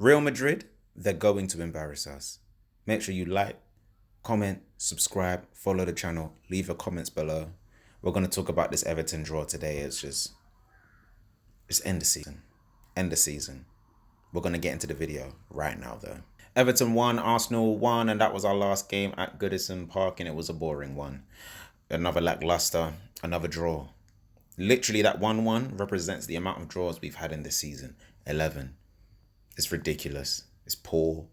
Real Madrid, they're going to embarrass us. Make sure you like, comment, subscribe, follow the channel, leave your comments below. We're going to talk about this Everton draw today. It's end of season. End of season. We're going to get into the video right now though. Everton won, Arsenal won, and that was our last game at Goodison Park, and it was a boring one. Another lackluster, another draw. Literally that 1-1 represents the amount of draws we've had in this season. 11. It's ridiculous. It's poor.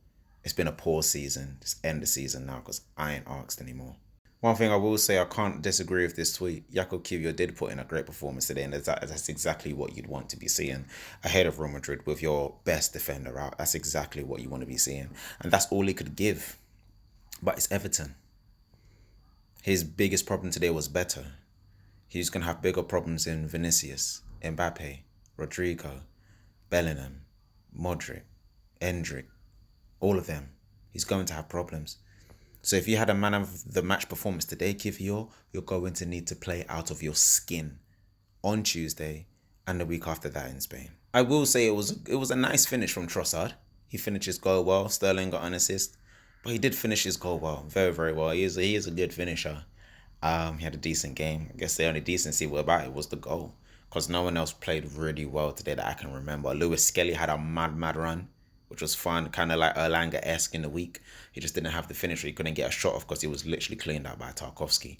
It's been a poor season. Just end the season now because I ain't asked anymore. One thing I will say, I can't disagree with this tweet. Jakob Kiwior did put in a great performance today, and that's exactly what you'd want to be seeing ahead of Real Madrid with your best defender out. That's exactly what you want to be seeing. And that's all he could give. But it's Everton. His biggest problem today was better. He's going to have bigger problems in Vinicius, Mbappe, Rodrigo, Bellingham, Modric, Endrick, all of them. He's going to have problems. So if you had a man of the match performance today, Kiwior, you're going to need to play out of your skin on Tuesday and the week after that in Spain. I will say it was a nice finish from Trossard. He finished his goal well. Sterling got an assist, but he did finish his goal well, very, very well. He is a good finisher. He had a decent game. I guess the only decency about it was the goal, because no one else played really well today that I can remember. Lewis Skelly had a mad run, which was fun, kind of like Erlanger-esque in the week. He just didn't have the finisher. He couldn't get a shot off because he was literally cleaned out by Tarkowski.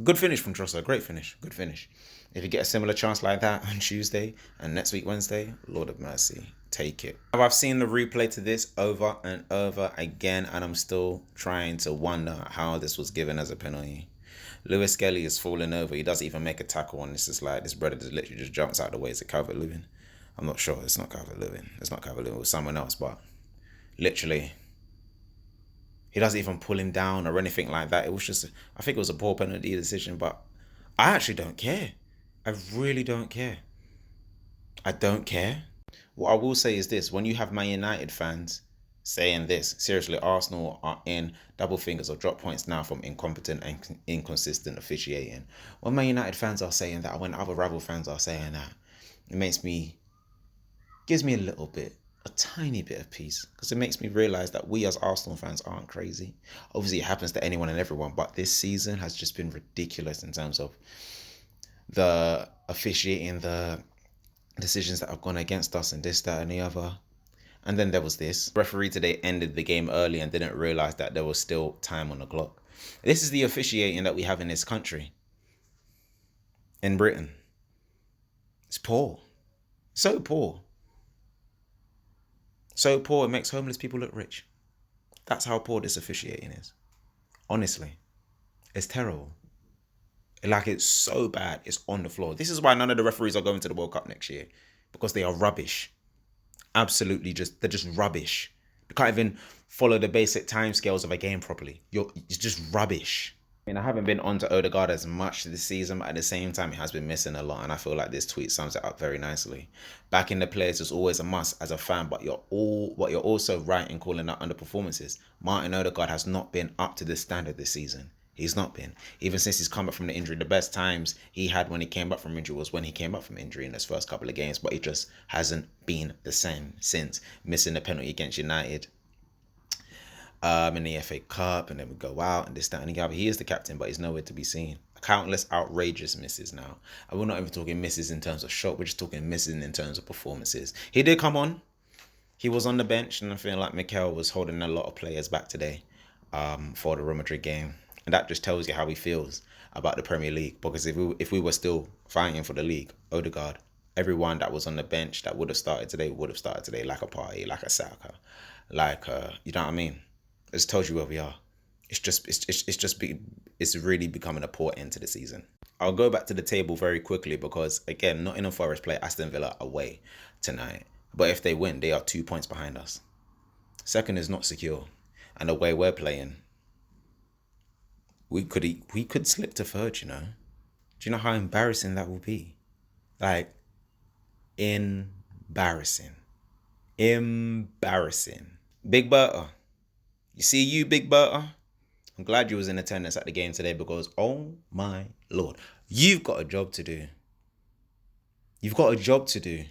Good finish from Trossard. Great finish. Good finish. If you get a similar chance like that on Tuesday and next week Wednesday, Lord of mercy, take it. I've seen the replay to this over and over again, and I'm still trying to wonder how this was given as a penalty. Lewis Skelly is falling over. He doesn't even make a tackle on this. Is like this brother just literally just jumps out of the way. Is it Calvert-Lewin? I'm not sure. It's not Calvert-Lewin. It's not Calvert-Lewin. It was someone else, but literally, he doesn't even pull him down or anything like that. It was just, I think it was a poor penalty decision, but I actually don't care. I really don't care. I don't care. What I will say is this: when you have Man United fans saying this, seriously, Arsenal are in double fingers or drop points now from incompetent and inconsistent officiating. When Man United fans are saying that, when other rival fans are saying that, it gives me a tiny bit of peace, because it makes me realize that we as Arsenal fans aren't crazy. Obviously, it happens to anyone and everyone, but this season has just been ridiculous in terms of the officiating, the decisions that have gone against us, and this, that, and the other. And then there was this. Referee today ended the game early and didn't realize that there was still time on the clock. This is the officiating that we have in this country, in Britain. It's poor. So poor. So poor it makes homeless people look rich. That's how poor this officiating is. Honestly. It's terrible. Like, it's so bad, it's on the floor. This is why none of the referees are going to the World Cup next year. Because they are rubbish. Absolutely, they're just rubbish. You can't even follow the basic timescales of a game properly. It's just rubbish. I mean, I haven't been onto Odegaard as much this season, but at the same time, it has been missing a lot, and I feel like this tweet sums it up very nicely. Backing the players is always a must as a fan, but you're also right in calling out underperformances. Martin Odegaard has not been up to this standard this season. He's not been. Even since he's come back from the injury, the best times he had when he came back from injury was when he came back from injury in his first couple of games, but he just hasn't been the same since, missing the penalty against United in the FA Cup, and then we go out and this, that, and the other. He is the captain, but he's nowhere to be seen. Countless outrageous misses now. And we're not even talking misses in terms of shot, we're just talking misses in terms of performances. He did come on. He was on the bench, and I feel like Mikel was holding a lot of players back today for the Real Madrid game. And that just tells you how he feels about the Premier League. Because if we were still fighting for the league, Odegaard, everyone that was on the bench that would have started today like a party, like a Saka, like you know what I mean? It just tells you where we are. It's really becoming a poor end to the season. I'll go back to the table very quickly because, again, Nottingham Forest play Aston Villa away tonight. But if they win, they are 2 points behind us. Second is not secure. And the way we're playing, we could slip to third, you know. Do you know how embarrassing that will be? Like, embarrassing. Embarrassing. Big Bertha. You see you, Big Bertha? I'm glad you was in attendance at the game today because, oh my Lord, you've got a job to do. You've got a job to do.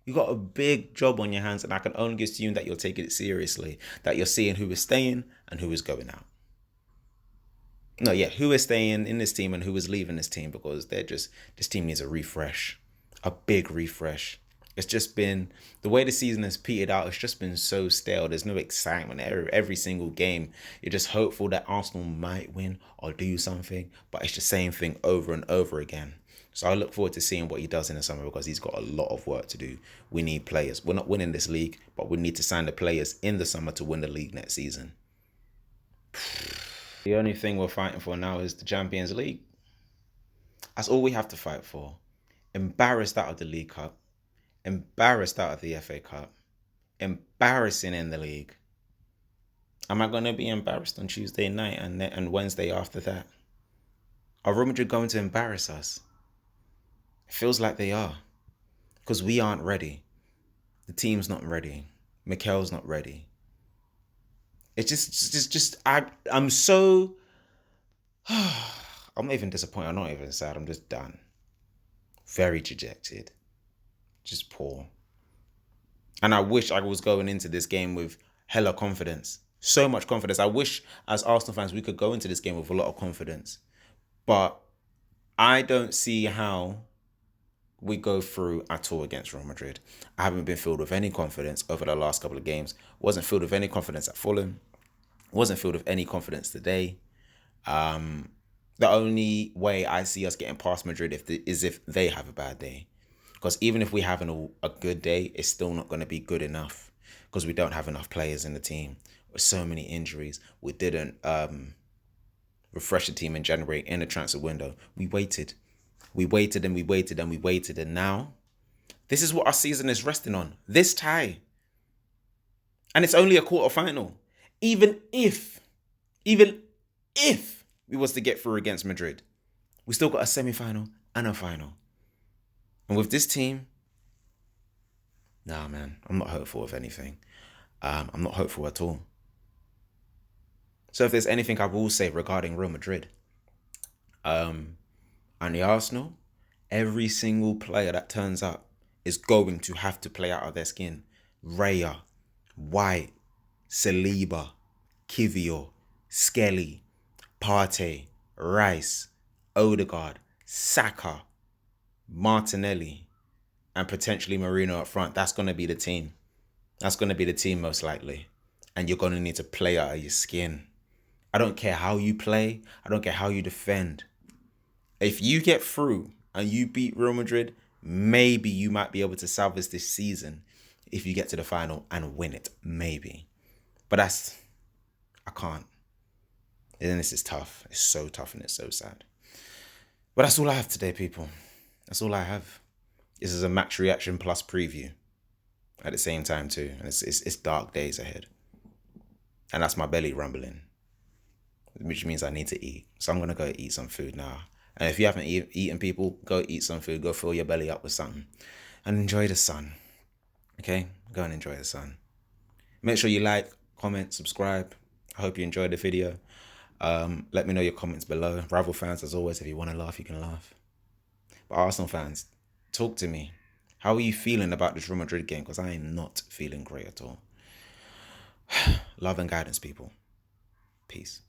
You got a big job on your hands, and I can only assume that you're taking it seriously, that you're seeing who is staying and who is going out. No, yeah, who is staying in this team and who is leaving this team, because this team needs a refresh, a big refresh. It's just been the way the season has petered out. It's just been so stale. There's no excitement. Every single game, you're just hopeful that Arsenal might win or do something, but it's the same thing over and over again. So I look forward to seeing what he does in the summer, because he's got a lot of work to do. We need players. We're not winning this league, but we need to sign the players in the summer to win the league next season. The only thing we're fighting for now is the Champions League. That's all we have to fight for. Embarrassed out of the League Cup. Embarrassed out of the FA Cup. Embarrassing in the league. Am I going to be embarrassed on Tuesday night and Wednesday after that? Are Real Madrid going to embarrass us? It feels like they are. Because we aren't ready. The team's not ready. Mikel's not ready. It's I'm so, I'm not even disappointed. I'm not even sad. I'm just done. Very dejected. Just poor. And I wish I was going into this game with hella confidence. So much confidence. I wish as Arsenal fans we could go into this game with a lot of confidence. But I don't see how we go through at all against Real Madrid. I haven't been filled with any confidence over the last couple of games. Wasn't filled with any confidence at Fulham. Wasn't filled with any confidence today. The only way I see us getting past Madrid is if they have a bad day. Because even if we have a good day, it's still not going to be good enough. Because we don't have enough players in the team. With so many injuries. We didn't refresh the team in January in the transfer window. We waited. We waited and we waited and we waited. And now, this is what our season is resting on. This tie. And it's only a quarter-final. Even if we was to get through against Madrid, we still got a semi-final and a final. And with this team, nah, man, I'm not hopeful of anything. I'm not hopeful at all. So if there's anything I will say regarding Real Madrid, and the Arsenal, every single player that turns up is going to have to play out of their skin. Raya, White, Saliba, Kivior, Skelly, Partey, Rice, Odegaard, Saka, Martinelli, and potentially Marino up front. That's going to be the team. That's going to be the team most likely. And you're going to need to play out of your skin. I don't care how you play. I don't care how you defend. If you get through and you beat Real Madrid, maybe you might be able to salvage this season if you get to the final and win it. Maybe. But I can't. And this is tough. It's so tough and it's so sad. But that's all I have today, people. That's all I have. This is a Max Reaction Plus preview at the same time too. And it's dark days ahead. And that's my belly rumbling, which means I need to eat. So I'm going to go eat some food now. And if you haven't eaten, people, go eat some food. Go fill your belly up with something. And enjoy the sun. Okay? Go and enjoy the sun. Make sure you like, comment, subscribe. I hope you enjoyed the video. Let me know your comments below. Rival fans, as always, if you want to laugh, you can laugh. But Arsenal fans, talk to me. How are you feeling about this Real Madrid game? Because I am not feeling great at all. Love and guidance, people. Peace.